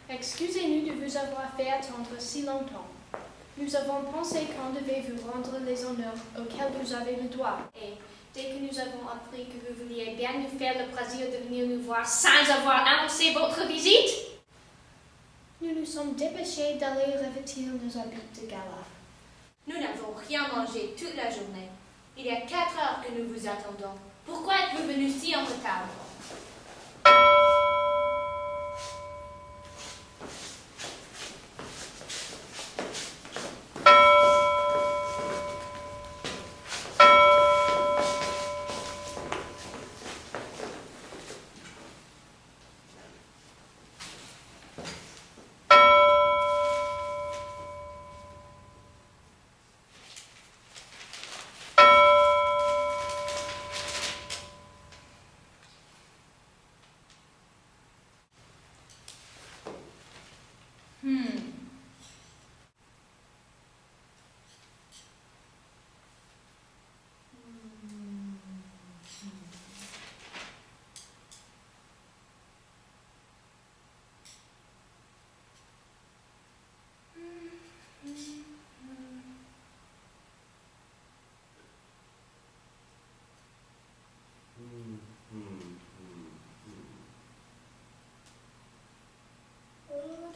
Excusez-nous de vous avoir fait attendre si longtemps. Nous avons pensé qu'on devait vous rendre les honneurs auxquels vous avez le droit. Et dès que nous avons appris que vous vouliez bien nous faire le plaisir de venir nous voir sans avoir annoncé votre visite, nous nous sommes dépêchés d'aller revêtir nos habits de gala. Nous n'avons rien mangé toute la journée. Il y a 4 heures que nous vous attendons. Pourquoi êtes-vous venu si en retard?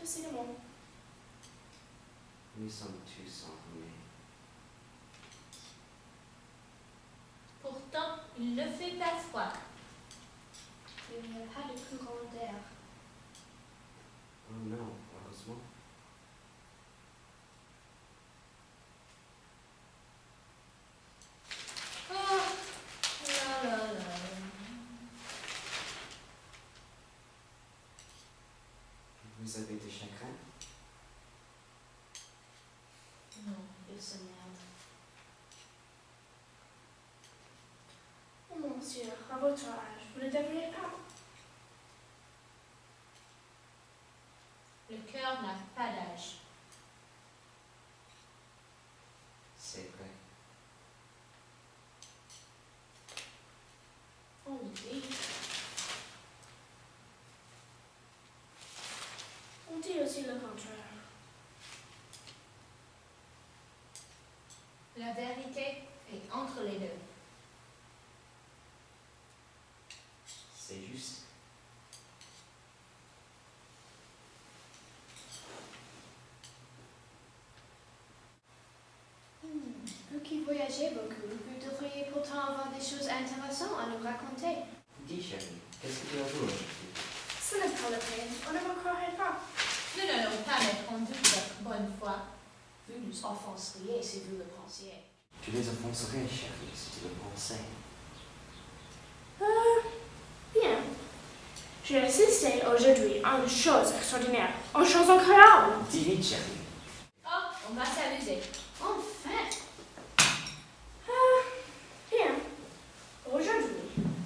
Décidément. Nous sommes tous enrhumés. Pourtant, il ne fait pas froid. Il n'y a pas de courant d'air. Oh non, heureusement. Oh, là là là. Vous avez des chagrins? Non, il se merde. Oh mon Dieu, à votre âge, vous ne devriez pas. Le cœur n'a pas d'âge. C'est vrai. On dit. On dit aussi le contraire. La vérité est entre les deux. C'est juste. Vous qui voyagez beaucoup, vous devriez pourtant avoir des choses intéressantes à nous raconter. Dis, chérie, qu'est-ce que tu as vu aujourd'hui? Ce n'est pas la peine, on ne me croirait pas. Nous n'allons pas mettre en doute votre bonne foi. Vous nous offenseriez si vous le pensiez. Tu les offenserais, chérie, si tu le pensais. Bien. J'ai assisté aujourd'hui à une chose extraordinaire. Une chose incroyable. Dis vite, chérie. Oh, on va s'amuser. Enfin! Bien. Aujourd'hui,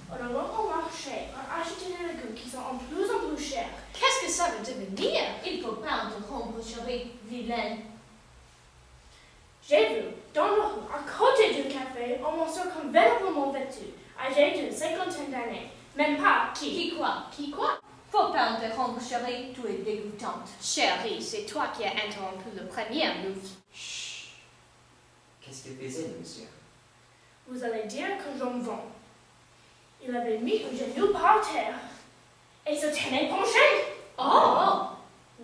on a au marché à acheter des légumes qui sont en plus chers. Qu'est-ce que ça veut devenir? Il ne faut pas interrompre, chérie, vilaine. J'ai vu dans le rue, à côté du café, un monsieur convenablement vêtu, âgé d'une 50aine d'années. Même pas qui. Qui quoi? Qui quoi? Faut pas interrompre, chérie, tu es dégoûtante. Chérie, c'est toi qui as interrompu le premier move. Chut. Qu'est-ce qu'il faisait, le monsieur? Vous allez dire que j'en vends. Il avait mis un genou par terre et se tenait penché. Oh!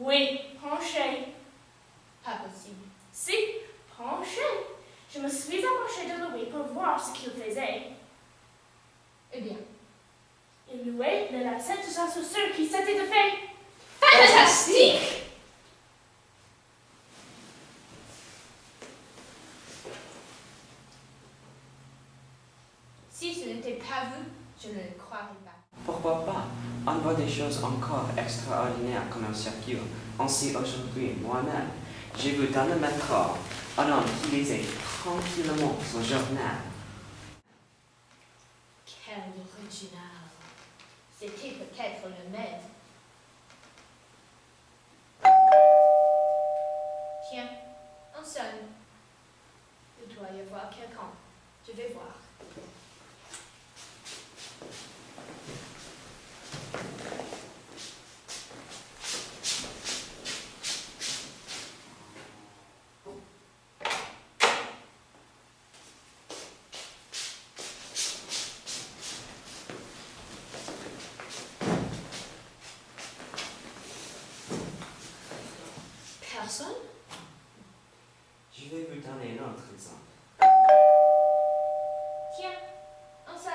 Oui, penché. Pas possible. Si, penché. Je me suis approchée de lui pour voir ce qu'il faisait. Eh bien, Il louait les lacets de sa chaussure qui s'était défait. fantastique! Si ce n'était pas vous, je ne le croirais pas. Pourquoi pas? On voit des choses encore extraordinaires comme un circuit. Ainsi, aujourd'hui, moi-même, j'ai vu dans le métro un homme qui lisait tranquillement son journal. Quel original! C'était peut-être le même. Tiens, on sonne. Il doit y avoir quelqu'un. Je vais voir. Personne? Je vais vous donner un autre exemple. Tiens, un seul.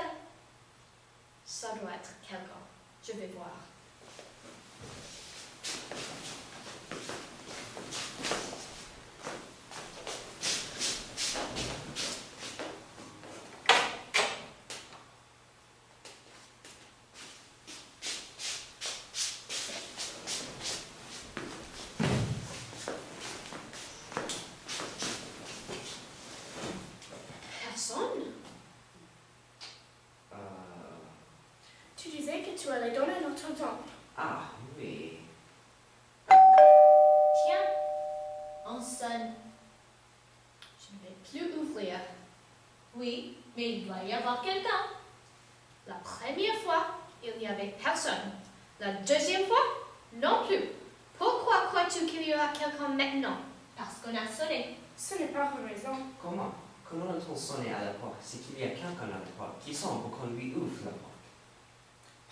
Ça doit être quelqu'un. Je vais voir. Personne? Tu disais que tu allais donner notre exemple. Ah, oui. Tiens, on sonne. Je ne vais plus ouvrir. Oui, mais il doit y avoir quelqu'un. La première fois, il n'y avait personne. La deuxième fois, non plus. Pourquoi crois-tu qu'il y aura quelqu'un maintenant? Parce qu'on a sonné. Ce n'est pas une raison. Comment a-t-on sonné à la porte? C'est qu'il y a quelqu'un à la porte qui sonne pour qu'on lui ouvre la porte.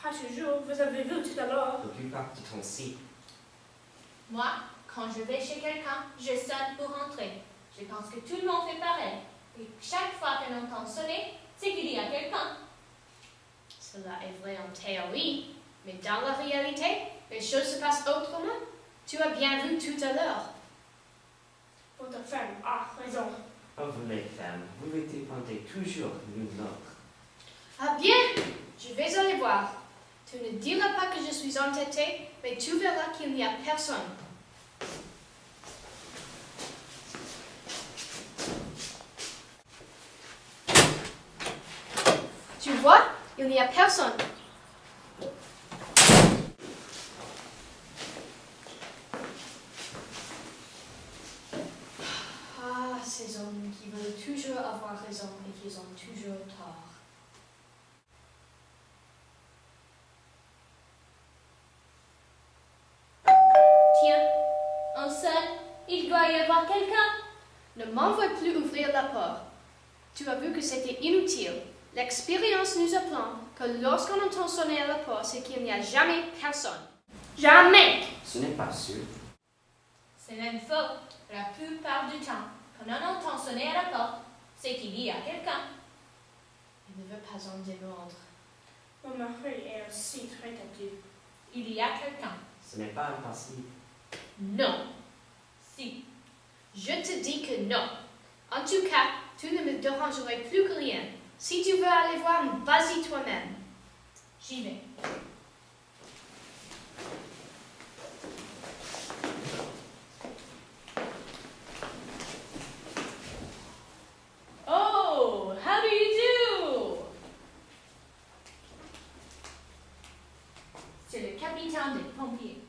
Pas toujours, vous avez vu tout à l'heure. La plupart du temps, si. Moi, quand je vais chez quelqu'un, je sonne pour entrer. Je pense que tout le monde fait pareil. Et chaque fois qu'on entend sonner, c'est qu'il y a quelqu'un. Cela est vrai en théorie, mais dans la réalité, les choses se passent autrement. Tu as bien vu tout à l'heure. Votre femme a raison. Oh, vous les femmes, vous les dépendez toujours l'une de l'autre. Ah bien, je vais aller voir. Tu ne diras pas que je suis entêtée, mais tu verras qu'il n'y a personne. Tu vois, il n'y a personne. Ah, ces hommes qui veulent toujours avoir raison et qui ont toujours tort. Tiens, on sonne. Il doit y avoir quelqu'un. Ne m'envoie plus ouvrir la porte. Tu as vu que c'était inutile. L'expérience nous apprend que lorsqu'on entend sonner à la porte, c'est qu'il n'y a jamais personne. Jamais! Ce n'est pas sûr. C'est même faux. La plupart du temps, quand on entend sonner à la porte, c'est qu'il y a quelqu'un. Il ne veut pas en démordre. Mon mari est aussi très têtu. Il y a quelqu'un. Ce n'est pas impossible. Non. Si. Je te dis que non. En tout cas, tu ne me dérangerais plus que rien. Si tu veux aller voir, vas-y toi-même. J'y vais. Oh, how do you do? C'est le capitaine des pompiers.